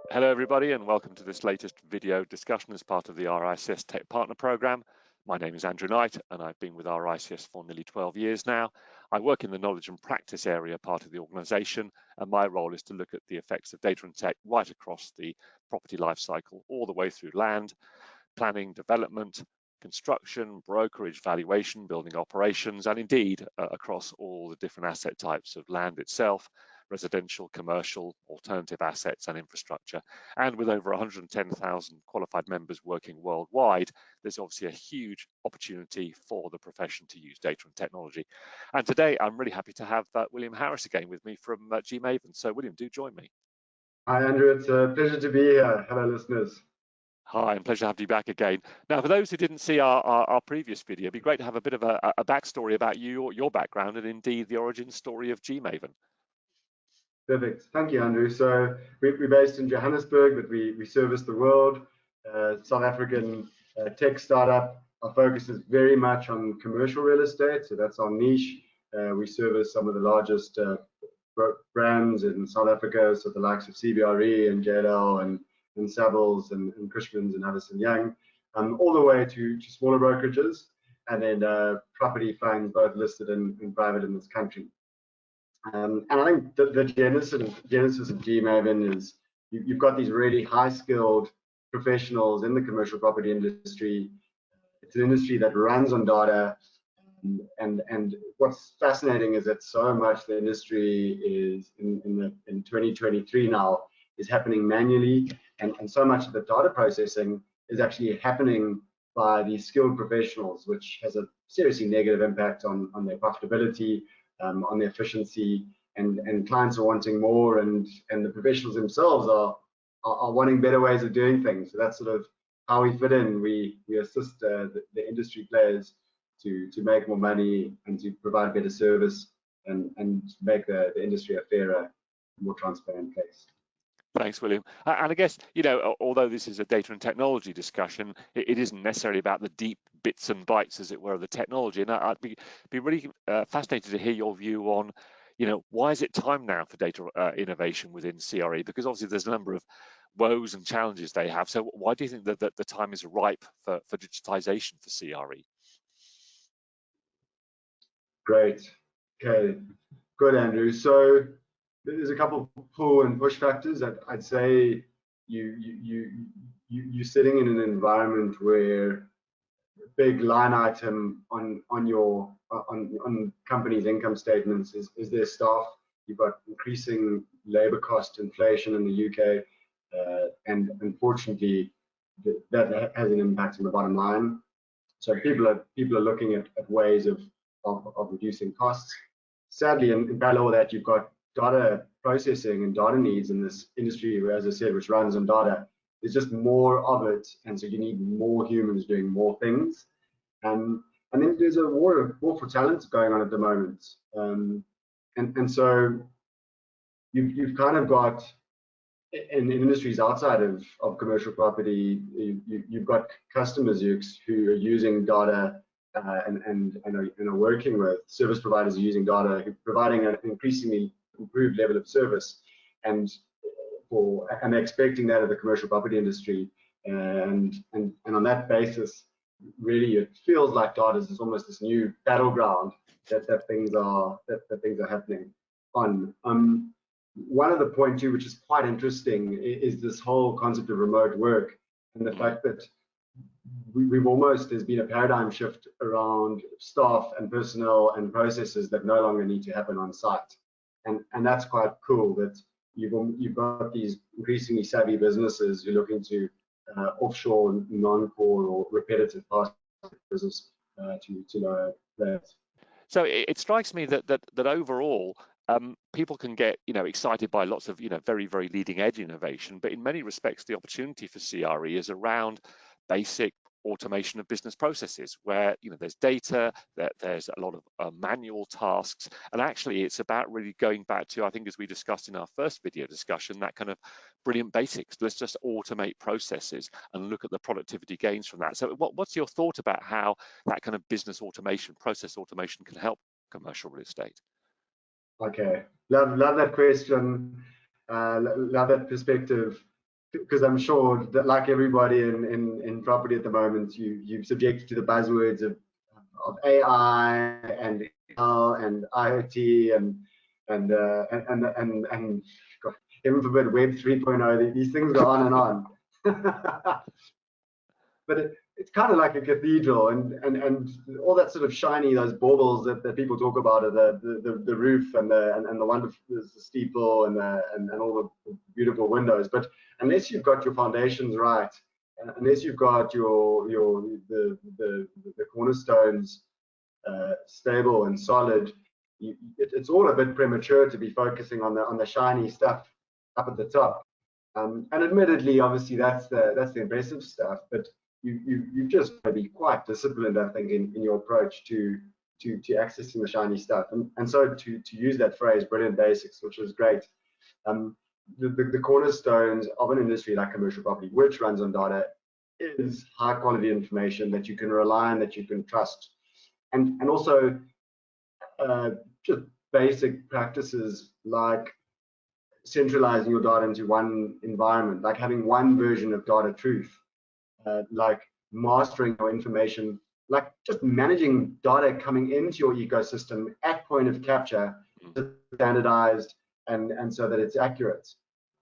Hello everybody and welcome to this latest video discussion as part of the RICS Tech Partner Programme. My name is Andrew Knight and I've been with RICS for nearly 12 years now. I work in the knowledge and practice area part of the organisation, and my role is to look at the effects of data and tech right across the property lifecycle, all the way through land, planning, development, construction, brokerage, valuation, building operations, and indeed across all the different asset types of land itself, residential, commercial, alternative assets and infrastructure. And with over 110,000 qualified members working worldwide, there's obviously a huge opportunity for the profession to use data and technology. And today I'm really happy to have William Harris again with me from Gmaven. So William, do join me. Hi Andrew, it's a pleasure to be here. Hello listeners. Hi, and pleasure to have you back again. Now, for those who didn't see our previous video, it'd be great to have a bit of a backstory about you, your background, and indeed the origin story of Gmaven. Perfect. Thank you, Andrew. So we're based in Johannesburg, but we service the world. South African tech startup. Our focus is very much on commercial real estate, so that's our niche. We service some of the largest brands in South Africa, so the likes of CBRE and JLL and Savills and Cushman's and Addison Young, all the way to smaller brokerages, and then property funds, both listed and private in this country. And I think the genesis of Gmaven is you've got these really high-skilled professionals in the commercial property industry. It's an industry that runs on data, and what's fascinating is that so much the industry is in 2023 now is happening manually, and so much of the data processing is actually happening by these skilled professionals, which has a seriously negative impact on their profitability, on their efficiency, and clients are wanting more, and the professionals themselves are wanting better ways of doing things. So that's sort of how we fit in. We assist the industry players to make more money and to provide better service and make the industry a fairer, more transparent place. Thanks, William. And I guess, you know, although this is a data and technology discussion, it isn't necessarily about the deep bits and bytes, as it were, of the technology. And I'd be really fascinated to hear your view on, you know, why is it time now for data innovation within CRE? Because obviously there's a number of woes and challenges they have. So why do you think that the time is ripe for digitization for CRE? Great. Okay. Good, Andrew. So there's a couple of pull and push factors that I'd say you're sitting in an environment where a big line item on companies' income statements is their staff. You've got increasing labor cost inflation in the UK, and unfortunately that has an impact on the bottom line. So people are looking at ways of reducing costs. Sadly, in parallel with that, you've got data processing and data needs in this industry, as I said, which runs on data. There's just more of it, and so you need more humans doing more things. And then there's a war for talent going on at the moment, and so you've kind of got in industries outside of commercial property, you've got customers who are using data and are working with service providers using data, who are providing an increasingly improved level of service, and they're expecting that of the commercial property industry, and on that basis, really it feels like data is almost this new battleground that things are happening on. One of the point too, which is quite interesting, is this whole concept of remote work, and the fact that there's been a paradigm shift around staff and personnel and processes that no longer need to happen on site, and that's quite cool that you've got these increasingly savvy businesses who are looking to offshore non-core or repetitive parts of the business to lower that. So it strikes me that overall, people can get, you know, excited by lots of, you know, very, very leading edge innovation, but in many respects, the opportunity for CRE is around basic automation of business processes, where, you know, there's data, there's a lot of manual tasks, and actually it's about really going back to, I think, as we discussed in our first video discussion, that kind of brilliant basics. Let's just automate processes and look at the productivity gains from that. So what's your thought about how that kind of business automation, process automation can help commercial real estate? Okay, love that question, love that perspective. because I'm sure that, like everybody in property at the moment, you've subjected to the buzzwords of AI and ML and IoT and God, heaven forbid Web 3.0. These things go on and on. But it's kind of like a cathedral, and all that sort of shiny, those baubles that people talk about, are the roof and the wonderful the steeple and all the beautiful windows. But unless you've got your foundations right, unless you've got the cornerstones stable and solid, it's all a bit premature to be focusing on the shiny stuff up at the top. And admittedly, obviously, that's the impressive stuff, but you've just got to be quite disciplined, I think, in your approach to accessing the shiny stuff. And so to use that phrase, brilliant basics, which is great. The cornerstones of an industry like commercial property, which runs on data, is high quality information that you can rely on, that you can trust, and also just basic practices like centralizing your data into one environment, like having one version of data truth, like mastering your information, like just managing data coming into your ecosystem at point of capture, standardized and so that it's accurate.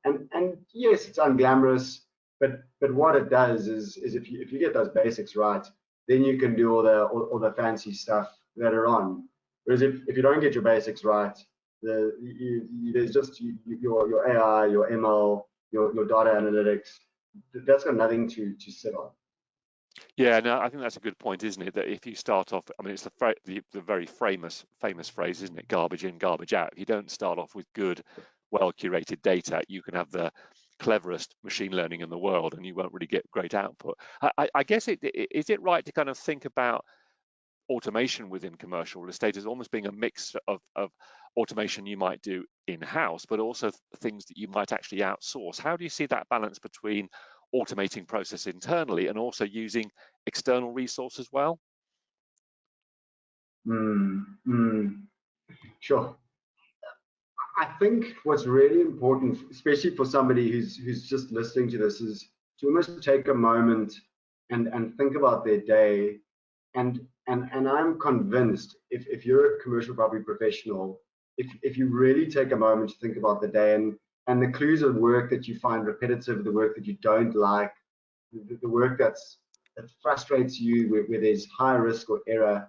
And yes, it's unglamorous, but what it does is if you get those basics right, then you can do all the fancy stuff later on. Whereas if you don't get your basics right, there's just your AI, your ML, your data analytics. That's got nothing to sit on. Yeah, no, I think that's a good point, isn't it? That if you start off, I mean, it's the very famous phrase, isn't it? Garbage in, garbage out. If you don't start off with good, well curated data, you can have the cleverest machine learning in the world, and you won't really get great output. I guess is it right to kind of think about automation within commercial real estate as almost being a mix of automation you might do in-house, but also things that you might actually outsource? How do you see that balance between automating process internally and also using external resource as well? Sure. I think what's really important, especially for somebody who's just listening to this, is to almost take a moment and think about their day. And I'm convinced if you're a commercial property professional, if you really take a moment to think about the day and the clues of work that you find repetitive, the work that you don't like, the work that frustrates you, where there's high risk or error,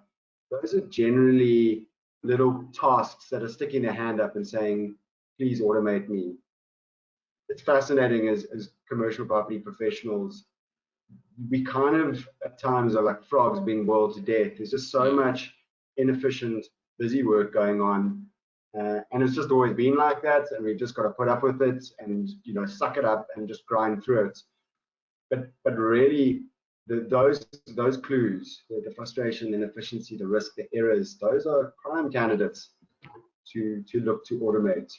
those are generally little tasks that are sticking their hand up and saying, please automate me. It's fascinating as commercial property professionals. We kind of at times are like frogs being boiled to death. There's just so much inefficient, busy work going on. And it's just always been like that. And we've just got to put up with it and, suck it up and just grind through it. But really, those clues, the frustration, the inefficiency, the risk, the errors, those are prime candidates to look to automate.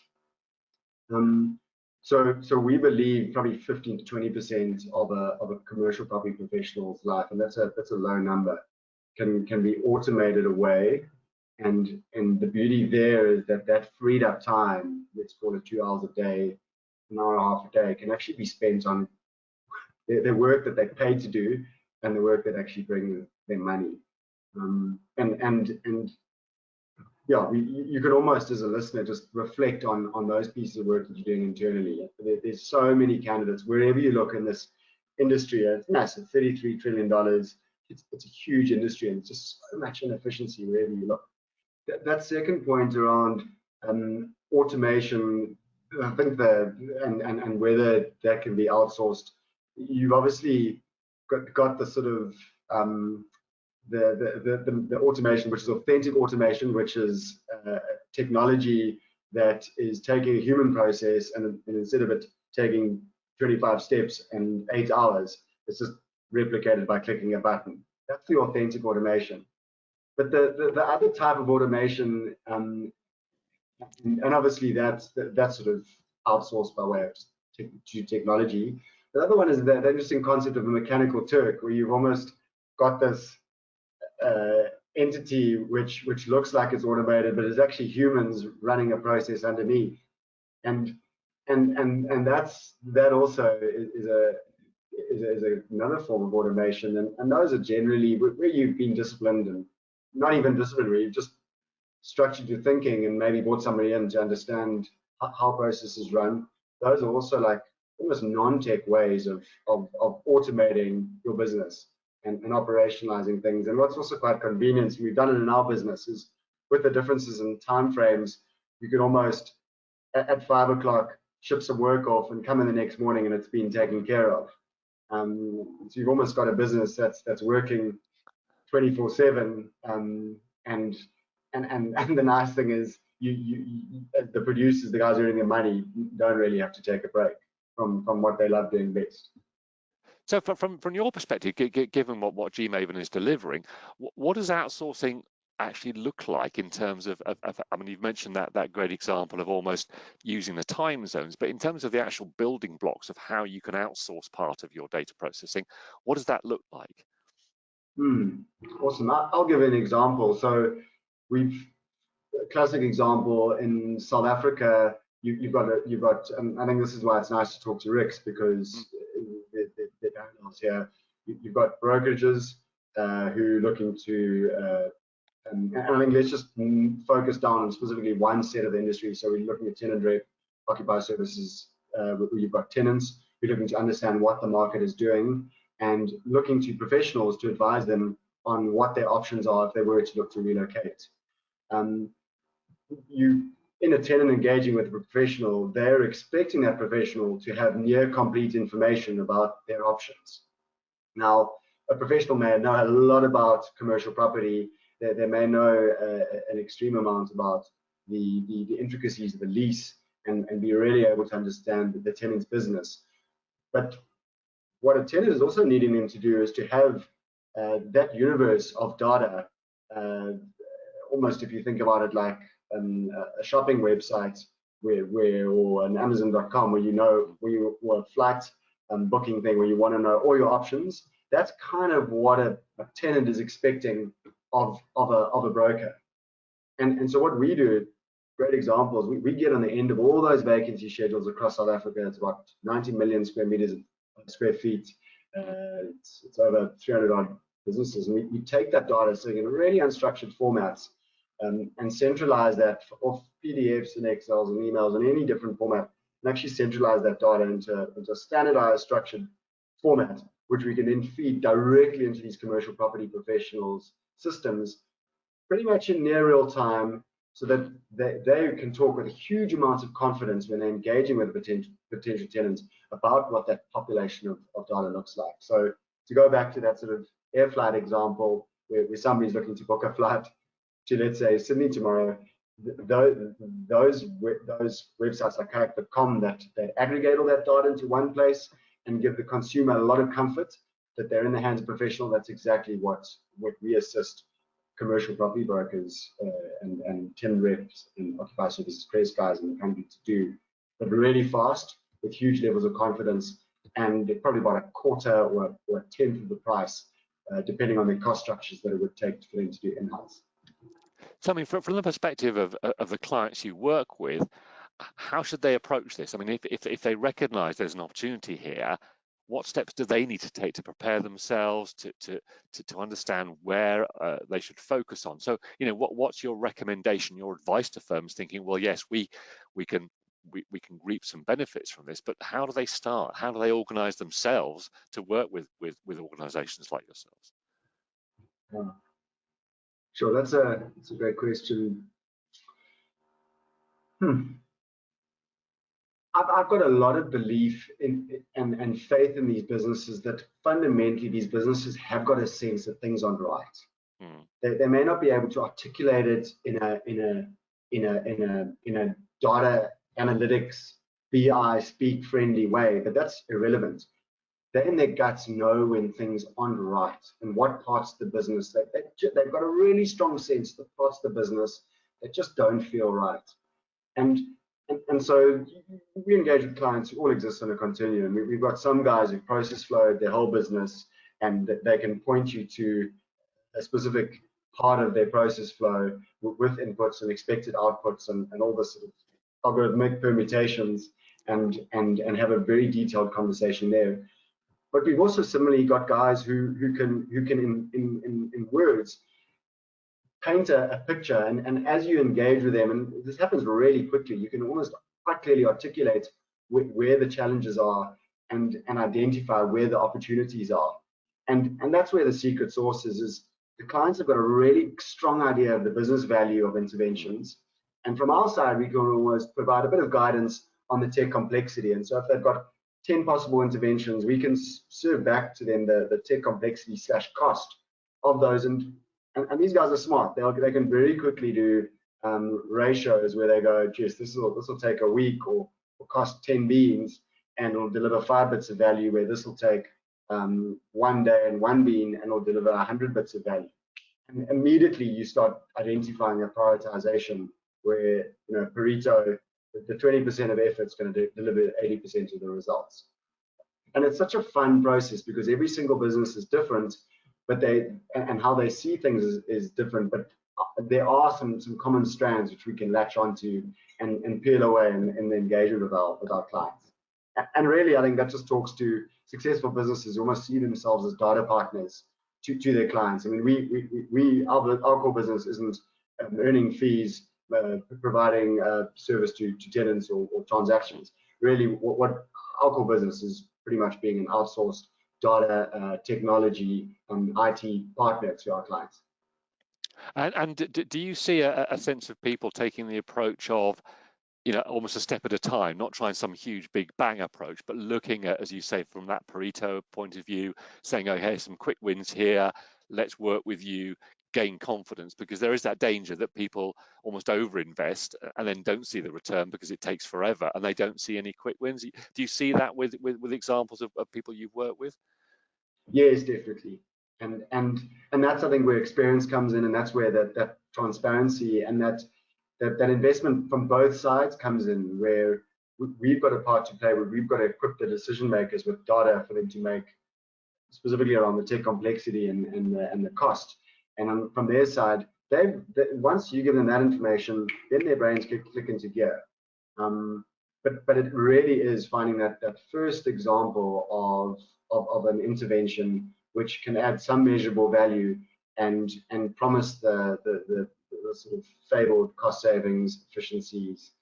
So we believe probably 15 to 20% of a commercial property professional's life, and that's a low number, can be automated away. And the beauty there is that freed up time, let's call it 2 hours a day, an hour and a half a day, can actually be spent on the work that they paid to do and the work that actually brings them money. And yeah, you could almost, as a listener, just reflect on those pieces of work that you're doing internally. There's so many candidates wherever you look in this industry. It's massive, $33 trillion. It's a huge industry, and it's just so much inefficiency wherever you look. That second point around automation, I think and whether that can be outsourced, you've obviously got the sort of the automation, which is authentic automation, which is technology that is taking a human process and instead of it taking 25 steps and 8 hours, it's just replicated by clicking a button. That's the authentic automation. But the other type of automation, and obviously that's sort of outsourced by way of to technology. The other one is the interesting concept of a mechanical Turk, where you've almost got this entity which looks like it's automated, but it's actually humans running a process underneath. And and that also is another form of automation, and those are generally where you've been disciplined, and not even disciplined, where you've just structured your thinking and maybe brought somebody in to understand how processes run. Those are also like almost non-tech ways of automating your business and operationalizing things. And what's also quite convenient, and we've done it in our business, is with the differences in time frames, you could almost at 5 o'clock ship some work off and come in the next morning and it's been taken care of. So you've almost got a business that's working 24/7, and the nice thing is the producers, the guys earning the money, don't really have to take a break from what they love doing best. So from your perspective, given what Gmaven is delivering, what does outsourcing actually look like in terms of I mean, you've mentioned that great example of almost using the time zones, but in terms of the actual building blocks of how you can outsource part of your data processing, what does that look like? Awesome. I'll give an example. So we've a classic example in South Africa. You've got I think this is why it's nice to talk to RICS, because they're panels here. You've got brokerages who are looking to and I think let's just focus down on specifically one set of the industry. So we're looking at tenant rep, occupier services, where you've got tenants. We're looking to understand what the market is doing and looking to professionals to advise them on what their options are if they were to look to relocate. In a tenant engaging with a professional, they're expecting that professional to have near complete information about their options. Now, a professional may know a lot about commercial property. They may know an extreme amount about the intricacies of the lease and be really able to understand the tenant's business. But what a tenant is also needing them to do is to have that universe of data, almost if you think about it like a shopping website or an Amazon.com where or a flight booking thing where you want to know all your options. That's kind of what a tenant is expecting of a broker. And so what we do, great examples, we get on the end of all those vacancy schedules across South Africa. It's about 90 million square feet. It's over 300 odd businesses, and we take that data so in really unstructured formats and centralize that off PDFs and Excels and emails and any different format, and actually centralize that data into a standardized structured format, which we can then feed directly into these commercial property professionals' systems pretty much in near real time, so that they can talk with a huge amount of confidence when they're engaging with potential tenants about what that population of data looks like. So to go back to that sort of air flight example, where somebody's looking to book a flight to, let's say, Sydney tomorrow, those websites like kayak.com that aggregate all that data into one place and give the consumer a lot of comfort that they're in the hands of professional. That's exactly what we assist commercial property brokers and tenant reps and occupier services press guys in the country to do, but really fast with huge levels of confidence, and probably about a quarter or a tenth of the price, depending on the cost structures that it would take for them to do in-house. So, I mean, from the perspective of the clients you work with, how should they approach this? I mean, if they recognise there's an opportunity here, what steps do they need to take to prepare themselves to understand where they should focus on? So, you know, what's your recommendation, your advice to firms thinking, well, yes, we can reap some benefits from this, but how do they start? How do they organise themselves to work with organisations like yourselves? Sure, that's a great question. I've got a lot of belief in and faith in these businesses, that fundamentally these businesses have got a sense that things aren't right. They may not be able to articulate it in a data analytics BI speak friendly way, but that's irrelevant. They in their guts know when things aren't right and what parts of the business they've got a really strong sense that parts of the business that just don't feel right. And so we engage with clients who all exist on a continuum. We've got some guys who process flowed their whole business, and they can point you to a specific part of their process flow with inputs and expected outputs and all the sort of algorithmic permutations, and have a very detailed conversation there. But we've also similarly got guys who can in words paint a picture, and as you engage with them, and this happens really quickly, you can almost quite clearly articulate where the challenges are and identify where the opportunities are. And that's where the secret sauce is the clients have got a really strong idea of the business value of interventions. And from our side, we can almost provide a bit of guidance on the tech complexity. And so if they've got 10 possible interventions, we can serve back to them the tech complexity / cost of those. And these guys are smart. They can very quickly do ratios where they go, geez, this will take a week or cost 10 beans and it'll deliver 5 bits of value, where this will take 1 day and 1 bean and it'll deliver 100 bits of value. And immediately you start identifying a prioritization where, Pareto, the 20% of effort is going to deliver 80% of the results. And it's such a fun process because every single business is different, but and how they see things is different, but there are some common strands which we can latch onto and peel away in the engagement with our clients. And really, I think that just talks to successful businesses who almost see themselves as data partners to their clients. I mean, our core business isn't earning fees, providing service to tenants or transactions. Really, what our core business is pretty much being an outsourced data, technology, and IT partner to our clients. And do you see a sense of people taking the approach of, almost a step at a time, not trying some huge big bang approach, but looking at, as you say, from that Pareto point of view, saying, oh, here's some quick wins here, let's work with you, gain confidence, because there is that danger that people almost overinvest and then don't see the return because it takes forever and they don't see any quick wins. Do you see that with examples of people you've worked with? Yes, definitely. And that's, I think, where experience comes in, and that's where that transparency and that investment from both sides comes in, where we've got a part to play, where we've got to equip the decision makers with data for them to make, specifically around the tech complexity and the cost. And from their side, once you give them that information, then their brains click into gear. But it really is finding that first example of an intervention which can add some measurable value and promise the sort of fabled cost savings, efficiencies,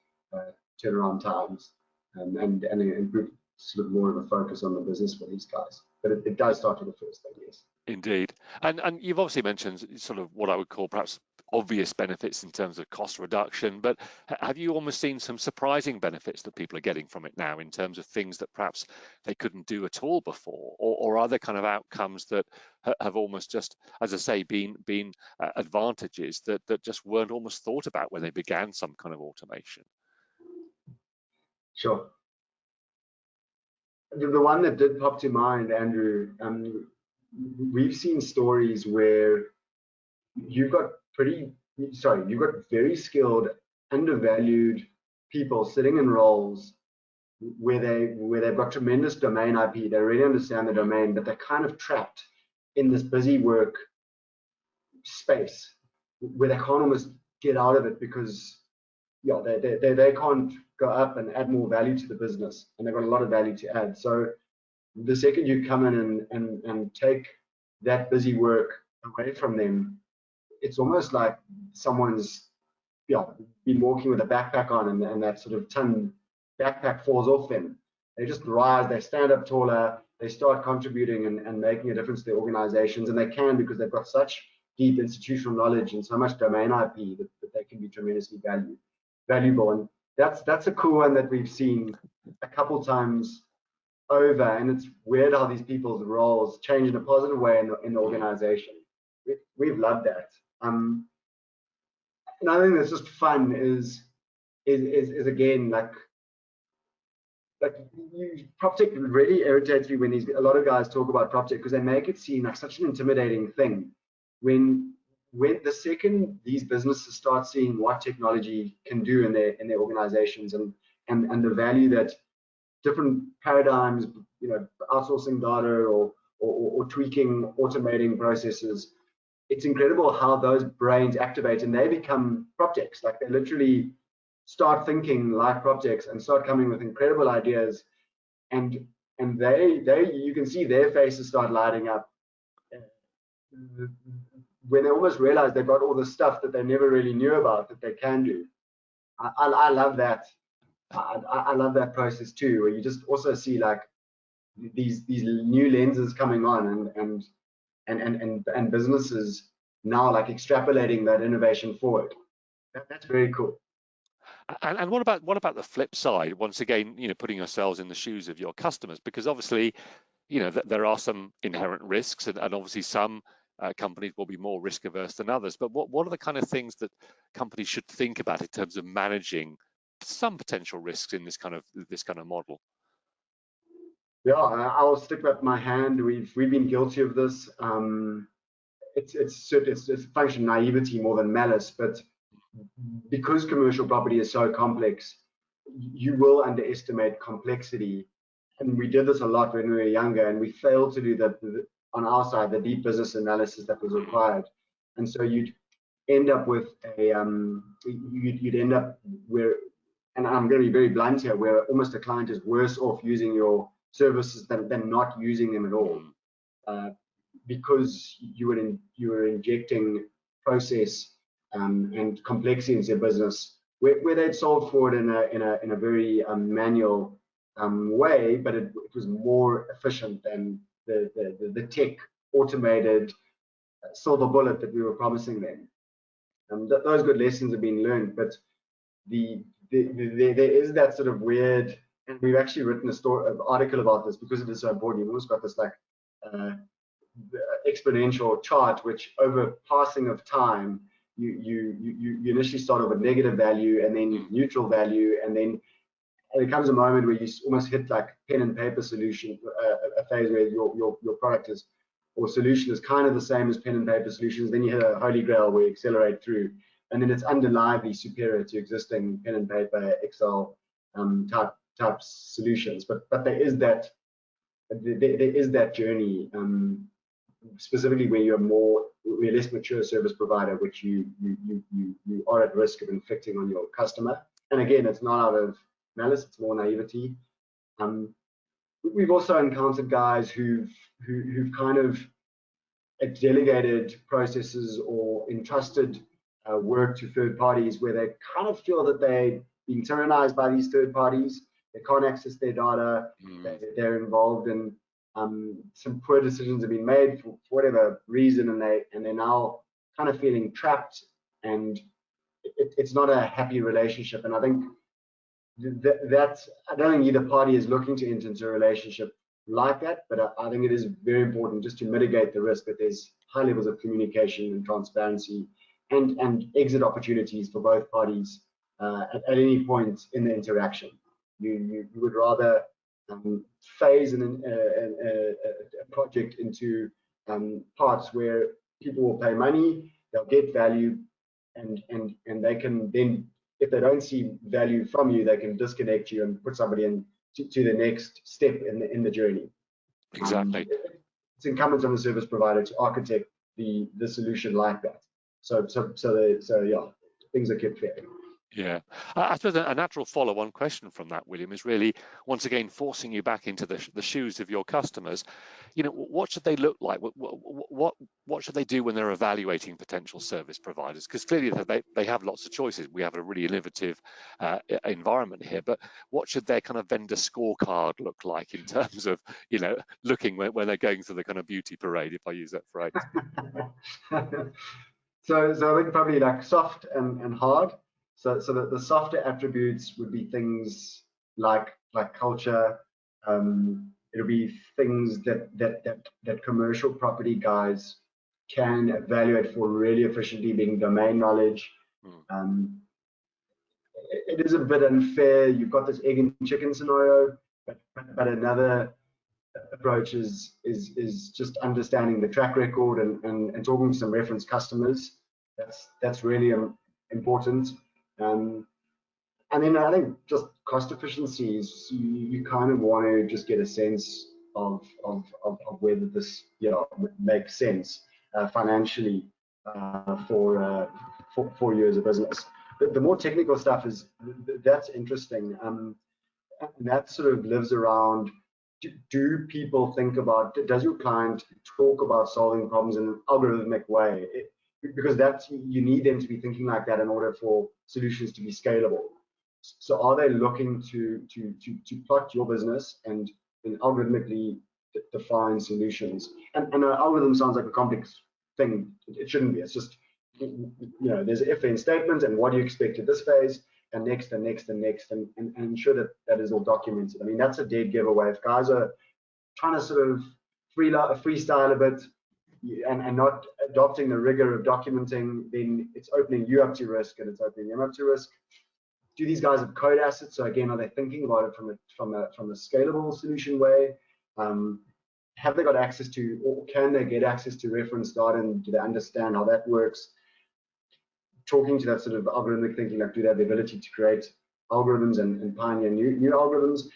turnaround times, and improve sort of more of a focus on the business for these guys. But it does start with the first thing, yes. Indeed. And you've obviously mentioned sort of what I would call perhaps obvious benefits in terms of cost reduction, but have you almost seen some surprising benefits that people are getting from it now in terms of things that perhaps they couldn't do at all before, or other kind of outcomes that have almost just, as I say, been advantages that just weren't almost thought about when they began some kind of automation? Sure. The one that did pop to mind, Andrew, we've seen stories where you've got very skilled, undervalued people sitting in roles where they've got tremendous domain IP. They really understand the domain, but they're kind of trapped in this busy work space where they can't almost get out of it because they can't go up and add more value to the business, and they've got a lot of value to add. So the second you come in and take that busy work away from them, it's almost like someone's been walking with a backpack on, and that sort of ton backpack falls off them. They just rise, they stand up taller, they start contributing and making a difference to their organizations, and they can because they've got such deep institutional knowledge and so much domain IP that they can be tremendously valuable. And that's a cool one that we've seen a couple times over, and it's weird how these people's roles change in a positive way in the organization. We've loved that. Another thing that's just fun is again, like PropTech really irritates me when a lot of guys talk about PropTech, because they make it seem like such an intimidating thing. When the second these businesses start seeing what technology can do in their organizations and the value that different paradigms, outsourcing data or tweaking, automating processes, it's incredible how those brains activate and they become PropTechs. Like they literally start thinking like projects and start coming with incredible ideas, and they you can see their faces start lighting up when they almost realize they've got all the stuff that they never really knew about that they can do. I love that. I love that process too, where you just also see like these new lenses coming on, and businesses now like extrapolating that innovation forward. That's very cool. And what about the flip side? Once again, putting ourselves in the shoes of your customers, because obviously, there are some inherent risks, and obviously some companies will be more risk averse than others. But what are the kind of things that companies should think about in terms of managing some potential risks in this kind of model? Yeah, I'll stick up my hand. We've been guilty of this. It's a function of naivety more than malice, but because commercial property is so complex, you will underestimate complexity. And we did this a lot when we were younger, and we failed to do on our side the deep business analysis that was required. And so you'd end up with you'd end up where, and I'm going to be very blunt here, where almost a client is worse off using your services than not using them at all, because you were injecting process and complexity into their business where they'd solved for it in a very manual way, but it was more efficient than the tech automated silver bullet that we were promising them. Those good lessons have been learned, but there is that sort of weird, and we've actually written an article about this because it is so important. You've almost got this like exponential chart, which over passing of time, you initially start off with negative value, and then neutral value, and then there comes a moment where you almost hit like pen and paper solution, a phase where your product is, or solution is kind of the same as pen and paper solutions. Then you hit a holy grail where you accelerate through, and then it's undeniably superior to existing pen and paper Excel type solutions. But there is that journey, specifically where we're less mature service provider, which you are at risk of inflicting on your customer. And again, it's not out of malice, it's more naivety. We've also encountered guys who've kind of delegated processes or entrusted work to third parties, where they kind of feel that they're being tyrannized by these third parties. They can't access their data. They're involved in some poor decisions have been made for whatever reason, and they're now kind of feeling trapped, and it's not a happy relationship. And I think that I don't think either party is looking to enter into a relationship like that, but I think it is very important just to mitigate the risk that there's high levels of communication and transparency and exit opportunities for both parties at any point in the interaction. You would rather phase a project into parts where people will pay money, they'll get value, and they can then, if they don't see value from you, they can disconnect you and put somebody in to the next step in the journey. Exactly. It's incumbent on the service provider to architect the solution like that. So yeah, things are kept fair. Yeah, I suppose a natural follow-on question from that, William, is really once again forcing you back into the shoes of your customers. What should they look like? What should they do when they're evaluating potential service providers? Because clearly they have lots of choices. We have a really innovative environment here, but what should their kind of vendor scorecard look like in terms of looking when they're going through the kind of beauty parade, if I use that phrase? So I think probably like soft and hard. So the softer attributes would be things like culture. It'll be things that commercial property guys can evaluate for really efficiently, being domain knowledge. It is a bit unfair. You've got this egg and chicken scenario, but another approach is just understanding the track record and talking to some reference customers. That's really important. And then I think just cost efficiencies, you kind of want to just get a sense of whether this makes sense financially for you as a business. the more technical stuff is that's interesting. And that sort of lives around, do people think about, does your client talk about solving problems in an algorithmic way? Because that's, you need them to be thinking like that in order for solutions to be scalable. So are they looking to plot your business and algorithmically define solutions? And an algorithm sounds like a complex thing. It shouldn't be. It's just, there's an if-then statement, and what do you expect at this phase, and next, and next, and next, and ensure that that is all documented. I mean, that's a dead giveaway. If guys are trying to sort of freestyle a bit and not adopting the rigor of documenting, then it's opening you up to risk, and it's opening them up to risk. Do these guys have code assets? So again, are they thinking about it from a scalable solution way? Have they got access to, or can they get access to reference data, and do they understand how that works? Talking to that sort of algorithmic thinking, like, do they have the ability to create algorithms and pioneer new algorithms?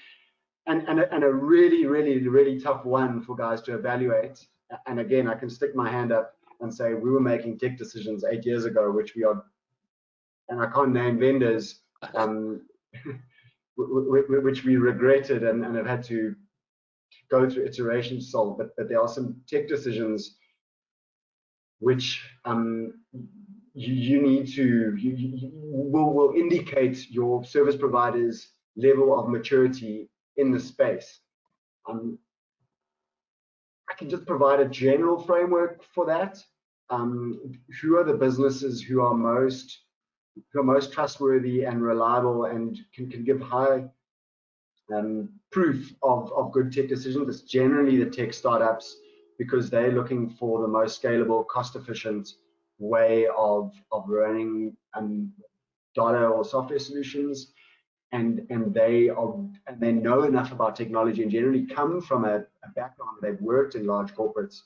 And a really, really, really tough one for guys to evaluate. And again, I can stick my hand up and say we were making tech decisions 8 years ago, which we are, and I can't name vendors, which we regretted and have had to go through iterations to solve. But there are some tech decisions which you need to, will indicate your service provider's level of maturity in the space. I can just provide a general framework for that. Who are the businesses who are most trustworthy and reliable and can give high proof of good tech decisions? It's generally the tech startups, because they're looking for the most scalable, cost-efficient way of running data or software solutions, and they know enough about technology and generally come from a background where they've worked in large corporates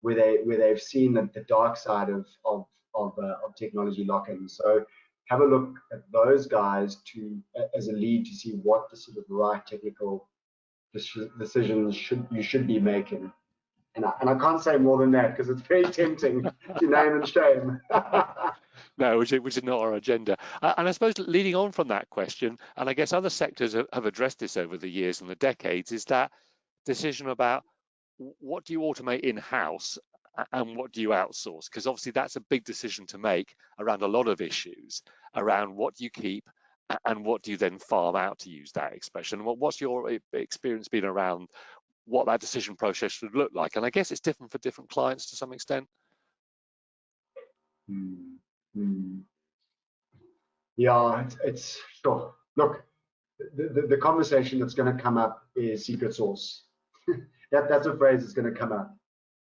where they've seen the dark side of technology lock-in. So have a look at those guys as a lead to see what the sort of right technical decisions you should be making. And I can't say more than that, because it's very tempting to name and shame. No, which is not our agenda. And I suppose leading on from that question, and I guess other sectors have addressed this over the years and the decades, is that decision about what do you automate in-house and what do you outsource? Because obviously that's a big decision to make around a lot of issues, around what do you keep and what do you then farm out, to use that expression. What's your experience been around what that decision process should look like? And I guess it's different for different clients to some extent. Yeah, it's sure. Look, the conversation that's going to come up is secret sauce. That's a phrase that's going to come up.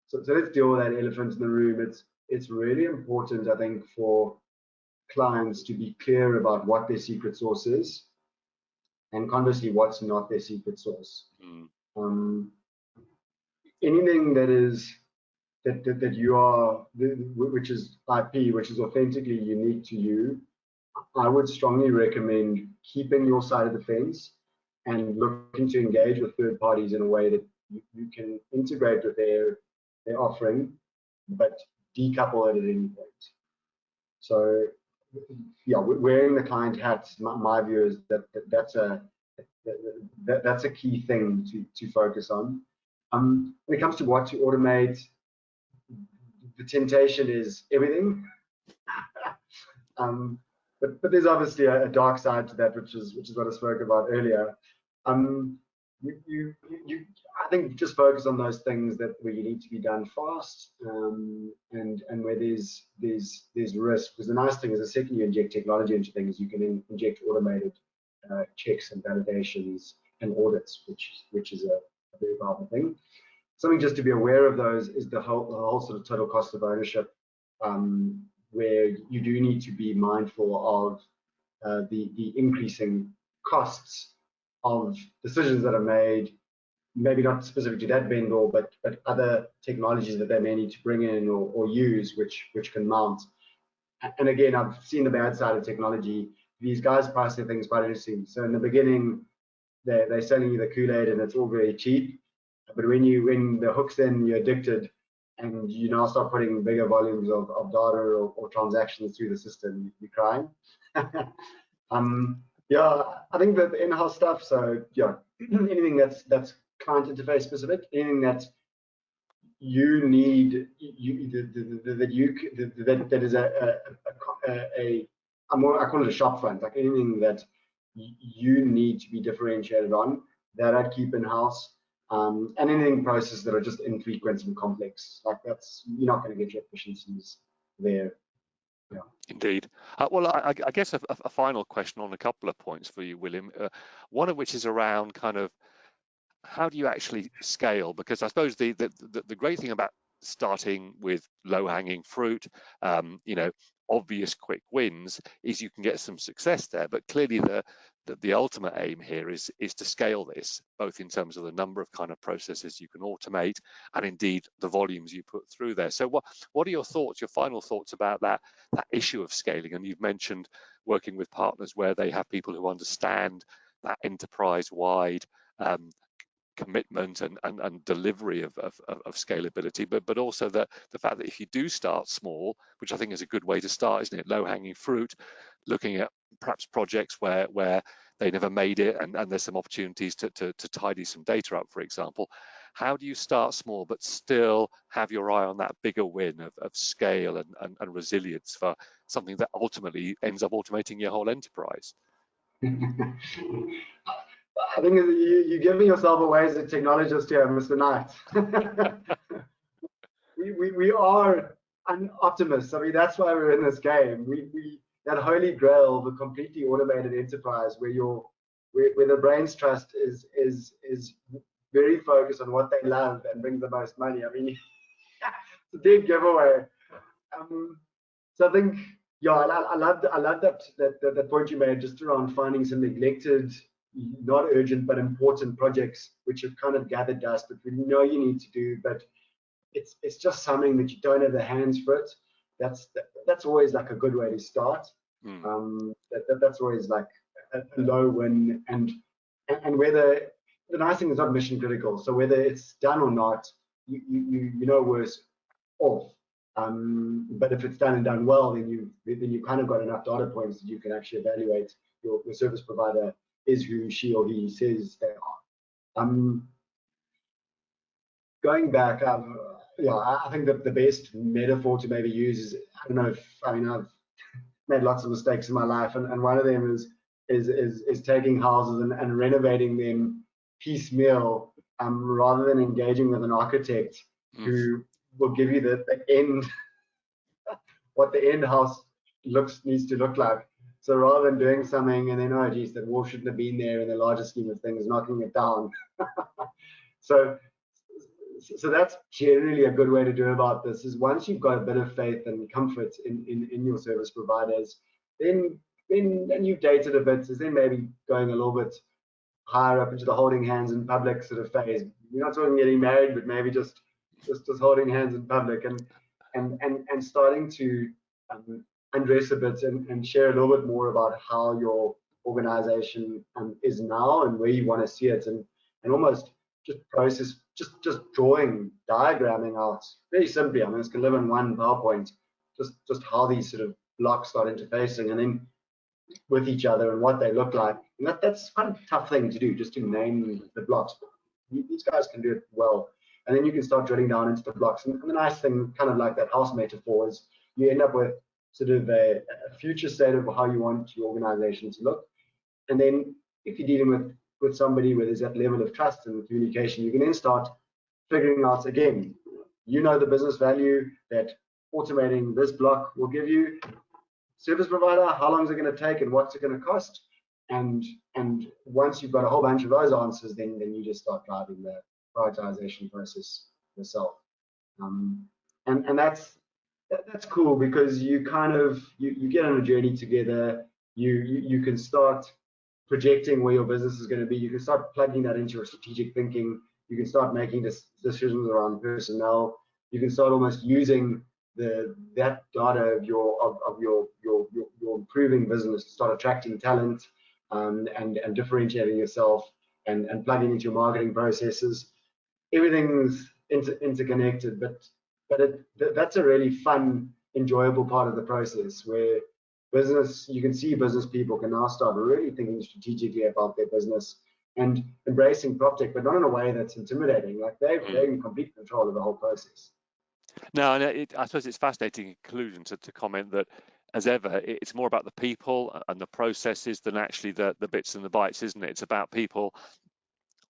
So let's deal with that elephant in the room. It's really important, I think, for clients to be clear about what their secret sauce is, and conversely, what's not their secret sauce. Anything that you are, which is IP, which is authentically unique to you, I would strongly recommend keeping your side of the fence and looking to engage with third parties in a way that you can integrate with their offering, but decouple it at any point. So, yeah, wearing the client hat, my view is that's a key thing to focus on. When it comes to what to automate, the temptation is everything. But there's obviously a dark side to that, which is what I spoke about earlier. I think just focus on those things where you need to be done fast, and where there's risk. Because the nice thing is, the second you inject technology into things, you can inject automated checks and validations and audits, which is a very powerful thing. Something just to be aware of those is the whole sort of total cost of ownership, where you do need to be mindful of the increasing costs of decisions that are made, maybe not specific to that vendor, but other technologies that they may need to bring in or use, which can mount. And again, I've seen the bad side of technology. These guys price their things quite interesting. So in the beginning, they're selling you the Kool-Aid and it's all very cheap. But when the hook's in, you're addicted, and you now start putting bigger volumes of data or transactions through the system, you're crying. Yeah, I think that the in-house stuff. So yeah, anything that's client interface specific, anything that you need, that is I call it a shop front, like anything that you need to be differentiated on, that I'd keep in-house. And anything processes that are just infrequent and complex, like that's, you're not going to get your efficiencies there. Yeah. Indeed. Well, I guess a final question on a couple of points for you, William. One of which is around kind of how do you actually scale? Because I suppose the great thing about starting with low-hanging fruit, obvious quick wins, is you can get some success there. But clearly, the ultimate aim here is to scale this, both in terms of the number of kind of processes you can automate, and indeed the volumes you put through there. So, what are your thoughts, your final thoughts about that issue of scaling? And you've mentioned working with partners where they have people who understand that enterprise-wide commitment and delivery of scalability, but also the fact that if you do start small, which I think is a good way to start, isn't it? Low-hanging fruit, looking at perhaps projects where they never made it, and there's some opportunities to tidy some data up, for example. How do you start small but still have your eye on that bigger win of scale and resilience for something that ultimately ends up automating your whole enterprise? I think you're giving yourself away as a technologist here, Mr. Knight. we are an optimists. I mean, that's why we're in this game. We that holy grail of a completely automated enterprise where the brain's trust is very focused on what they love and brings the most money. I mean, it's a big giveaway. So I think, yeah, I love that point you made just around finding some neglected, not urgent but important projects which have kind of gathered dust, but we know you need to do, but it's just something that you don't have the hands for it. That's always like a good way to start. That's always like a low win, and whether the nice thing is not mission critical. So whether it's done or not, you know worse off. But if it's done and done well, then you kind of got enough data points that you can actually evaluate your service provider is who she or he says they are. Going back, yeah, I think that the best metaphor to maybe use is, I don't know if, I mean, I've made lots of mistakes in my life, and one of them is taking houses and renovating them piecemeal, rather than engaging with an architect who will give you the end, what the end house needs to look like. So rather than doing something and then, oh geez, that wall shouldn't have been there in the larger scheme of things, knocking it down. So that's generally a good way to do about this, is once you've got a bit of faith and comfort in your service providers, then and you've dated a bit, is then maybe going a little bit higher up into the holding hands in public sort of phase. You're not talking getting married, but maybe just holding hands in public and starting to undress a bit and share a little bit more about how your organization is now and where you want to see it, and almost just process, just drawing, diagramming out very simply. I mean, this can live in one PowerPoint, just how these sort of blocks start interfacing and then with each other and what they look like. And that's quite a tough thing to do, just to name the blocks. These guys can do it well. And then you can start drilling down into the blocks. And the nice thing, kind of like that house metaphor, is you end up with sort of a future state of how you want your organization to look. And then if you're dealing with somebody where there's that level of trust and communication, you can then start figuring out, again, you know the business value that automating this block will give you. Service provider, how long is it going to take and what's it going to cost? And once you've got a whole bunch of those answers, then you just start driving the prioritization process yourself. And that's cool, because you kind of you get on a journey together. You can start projecting where your business is going to be. You can start plugging that into your strategic thinking. You can start making decisions around personnel. You can start almost using that data of your improving business to start attracting talent, and differentiating yourself and plugging into your marketing processes. Everything's interconnected, but that's a really fun, enjoyable part of the process, where you can see business people can now start really thinking strategically about their business and embracing PropTech, but not in a way that's intimidating. Like they're in complete control of the whole process. No, and I suppose it's fascinating conclusion to comment that, as ever, it's more about the people and the processes than actually the bits and the bytes, isn't it? It's about people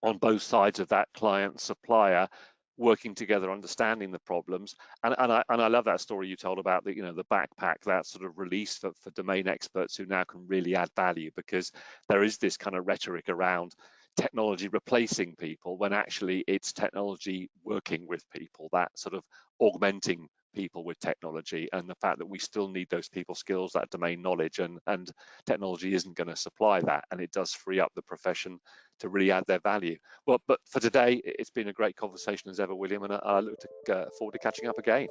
on both sides of that client supplier working together, understanding the problems. And I love that story you told about the, the backpack, that sort of release for domain experts who now can really add value, because there is this kind of rhetoric around technology replacing people when actually it's technology working with people, that sort of augmenting people with technology, and the fact that we still need those people skills, that domain knowledge, and technology isn't going to supply that, and it does free up the profession to really add their value. Well, but for today, it's been a great conversation as ever, William, and I look forward to catching up again.